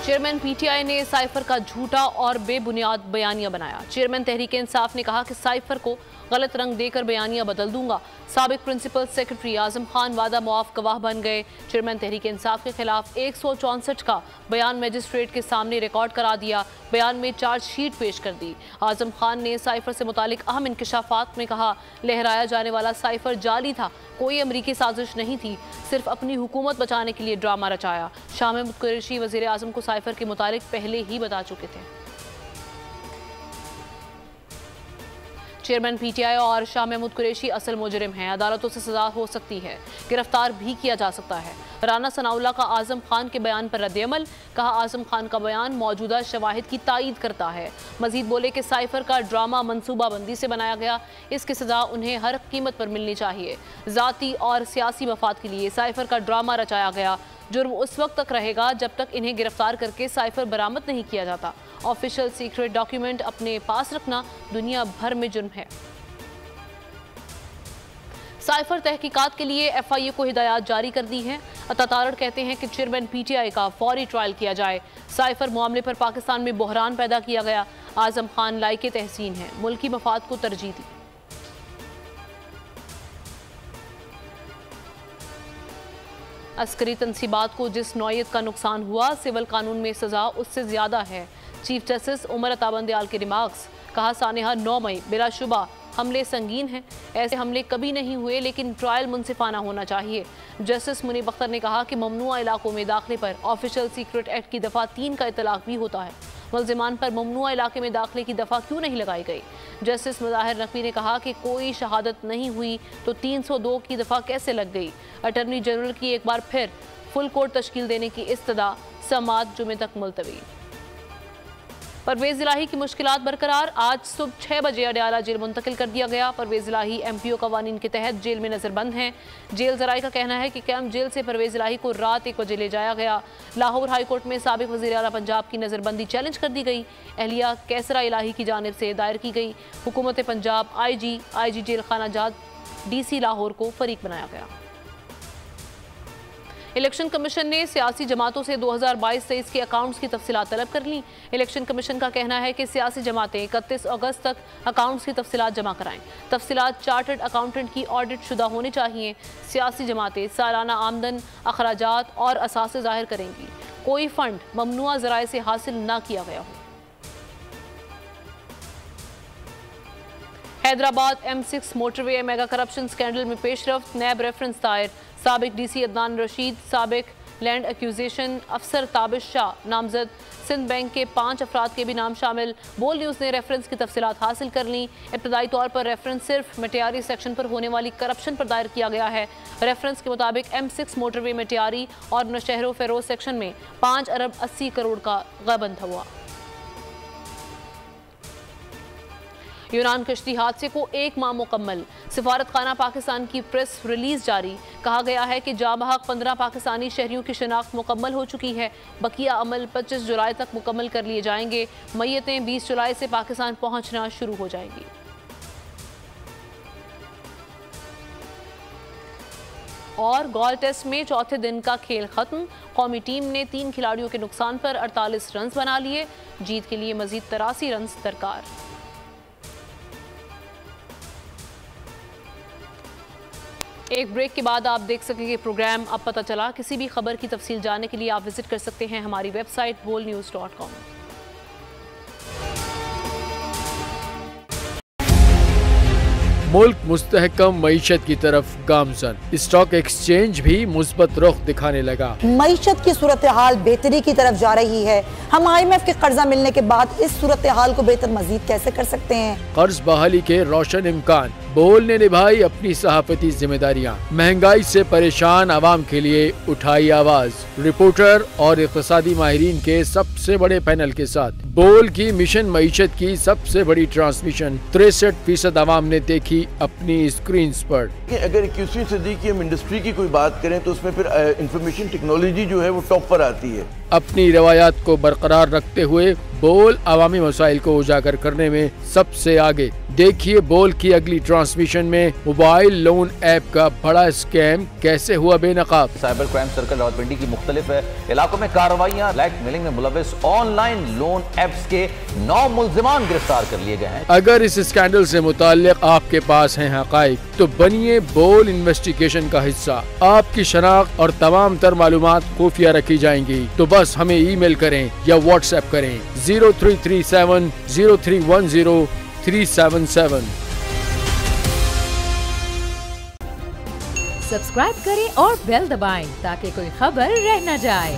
Chairman PTI ने cipher का झूठा और बेबुनियाद बयानिया बनाया। चेयरमैन तहरीक इंसाफ ने कहा कि साइफर को गलत रंग देकर बयानिया बदल दूंगा। साबिक प्रिंसिपल सेक्रेटरी आजम खान वादा मुआफ गवाह बन गए। चेयरमैन तहरीक इंसाफ के खिलाफ 164 का बयान मजिस्ट्रेट के सामने रिकॉर्ड करा दिया। बयान में चार्जशीट पेश कर दी। आजम खान ने साइफर से मुतालिक अहम इंकशाफात में कहा, लहराया जाने वाला साइफर जाली था, कोई अमरीकी साजिश नहीं थी, सिर्फ अपनी हुकूमत बचाने के लिए ड्रामा रचाया। शाह महमूद कुरैशी वज़ीर आज़म को साइफर के मुतालिक पहले ही बता चुके थे। चेयरमैन पीटीआई और शाह महमूद कुरैशी असल मुजरिम हैं, अदालतों से सजा हो सकती है, गिरफ्तार भी किया जा सकता है। राना सनाउल्लाह का आजम खान के बयान पर रद्द-ए-अमल, कहा आजम खान का बयान मौजूदा शवाहिद की तायीद करता है। मजीद बोले कि साइफर का ड्रामा मनसूबाबंदी से बनाया गया, इसकी सजा उन्हें हर कीमत पर मिलनी चाहिए। जाती और सियासी मफाद के लिए साइफर का ड्रामा रचाया गया। जुर्म उस वक्त तक रहेगा जब तक इन्हें गिरफ्तार करके साइफर बरामद नहीं किया जाता। ऑफिशियल सीक्रेट डॉक्यूमेंट अपने पास रखना दुनिया भर में जुर्म है। साइफर तहकीकात के लिए एफआईए को हिदायत जारी कर दी है। अतातारड़ कहते हैं कि चेयरमैन पीटीआई का फौरी ट्रायल किया जाए। साइफर मामले पर पाकिस्तान में बहरान पैदा किया गया। आजम खान लायके तहसीन है, मुल्की मफाद को तरजीह दी। अस्करी तनसीबात को जिस नौयत का नुकसान हुआ, सिविल कानून में सजा उससे ज्यादा है। चीफ जस्टिस उमर अता बंदयाल के रिमार्क्स, कहा सानेहा 9 मई बिलाशुबा हमले संगीन हैं, ऐसे हमले कभी नहीं हुए, लेकिन ट्रायल मुनसिफाना होना चाहिए। जस्टिस मुनीब अख्तर ने कहा कि ममनुआ इलाकों में दाखिले पर ऑफिशियल सीक्रेट एक्ट की दफ़ा 3 का इतलाक भी होता है। मुल्जिमान पर ममनुआ इलाके में दाखिले की दफ़ा क्यों नहीं लगाई गई? जस्टिस मुजाहिर नकवी ने कहा कि कोई शहादत नहीं हुई तो 302 की दफ़ा कैसे लग गई? अटर्नी जनरल की एक बार फिर फुल कोर्ट तश्कील देने की इस्तदा, समात जुमे तक मुलतवी। परवेज इलाही की मुश्किलात बरकरार, आज सुबह 6 बजे अडयाला जेल मुंतकिल कर दिया गया। परवेज इलाही MPO कवानीन के तहत जेल में नजरबंद हैं। जेल जराये का कहना है कि कैंप जेल से परवेज इलाही को रात 1 बजे ले जाया गया। लाहौर हाई कोर्ट में साबिक वज़ीर आला पंजाब की नजरबंदी चैलेंज कर दी गई। एहलिया कैसरा इलाही की जानिब से दायर की गई। हुकूमत पंजाब IG जेल खाना जात DC लाहौर को फरीक बनाया गया। इलेक्शन कमीशन ने सियासी जमातों से 2022-23 के अकाउंट्स की तफसीलात तलब कर ली। इलेक्शन कमीशन का कहना है कि सियासी जमातें 31 अगस्त तक अकाउंट्स की तफसीलात जमा कराएं। तफसीलात चार्टर्ड अकाउंटेंट की ऑडिट शुदा होनी चाहिए। सियासी जमातें सालाना आमदन, अखराजात और असासे जाहिर करेंगी। कोई फंड ममनुआ जराए से हासिल न किया गया हो। Hyderabad M6 motorway mega corruption scandal में पेशरफ्त, नैब रेफरेंस दायर। साबिक DC अदनान रशीद, साबिक लैंड एक्यूजेशन अफसर ताबिश शाह नामजद। सिंध बैंक के 5 अफराद के भी नाम शामिल। बोल न्यूज़ ने रेफरेंस की तफसीलात हासिल कर ली। इब्तदाई तौर पर रेफरेंस सिर्फ मटियारी सेक्शन पर होने वाली करप्शन पर दायर किया गया है। रेफरेंस के मुताबिक M6 मोटरवे मटियारी और नौशहरों फेरोज सेक्शन में 5 अरब 80 करोड़ का गबन हुआ। यूनान कश्ती हादसे को 1 माह मुकम्मल, सिफारत खाना पाकिस्तान की प्रेस रिलीज जारी। कहा गया है कि जाबहक 15 पाकिस्तानी शहरियों की शिनाख्त मुकम्मल हो चुकी है। बकिया अमल 25 जुलाई तक मुकम्मल कर लिए जाएंगे। मैयतें 20 जुलाई से पाकिस्तान पहुंचना शुरू हो जाएंगी। और गोल टेस्ट में चौथे दिन का खेल खत्म। कौमी टीम ने 3 खिलाड़ियों के नुकसान पर 48 रन बना लिए। जीत के लिए मजीद 83 रन दरकार। एक ब्रेक के बाद आप देख सकेंगे प्रोग्राम अब पता चला। किसी भी खबर की तफसील जानने के लिए आप विजिट कर सकते हैं हमारी वेबसाइट bolnews.com। मुल्क मुस्तहकम मईशत की तरफ गामजन, स्टॉक एक्सचेंज भी मुस्बत रुख दिखाने लगा। मईशत की सूरत हाल बेहतरी की तरफ जा रही है। हम IMF के कर्जा मिलने के बाद इस सूरत हाल को बेहतर मजीद कैसे कर सकते हैं? कर्ज बहाली के रोशन इम्कान। बोल ने निभाई अपनी सहाफती जिम्मेदारियाँ। महंगाई से परेशान आवाम के लिए उठाई आवाज। रिपोर्टर और इक़्तिसादी माहिरीन के सबसे बड़े पैनल के साथ बोल की मिशन मईशत की सबसे बड़ी ट्रांसमिशन 63% आवाम ने देखी अपनी स्क्रीन पर। अगर 21वीं सदी की हम इंडस्ट्री की कोई बात करें तो उसमें फिर इंफॉर्मेशन टेक्नोलॉजी जो है वो टॉप पर आती है। अपनी रवायात को बरकरार रखते हुए बोल अवामी मसाइल को उजागर करने में सबसे आगे। देखिए बोल की अगली ट्रांसमिशन में मोबाइल लोन ऐप का बड़ा स्कैम कैसे हुआ बेनकाब। साइबर क्राइम सर्कल रावलपिंडी की मुख्तलिफ इलाकों में कार्रवाइयां, ब्लैकमेलिंग में मुलविस ऑनलाइन लोन ऐप्स के 9 मुल्जिमान गिरफ्तार कर लिए गए हैं। अगर इस स्कैंडल से मुताल्लिक आपके पास हैं हकाइक तो बनिए बोल इन्वेस्टिगेशन का हिस्सा। आपकी शनाख्त और तमाम तर मालूमात खुफिया रखी जाएंगी, तो बस हमें ईमेल करें या व्हाट्सएप करें 0337 0310 377। सब्सक्राइब करें और बेल दबाएं ताकि कोई खबर रह न जाए।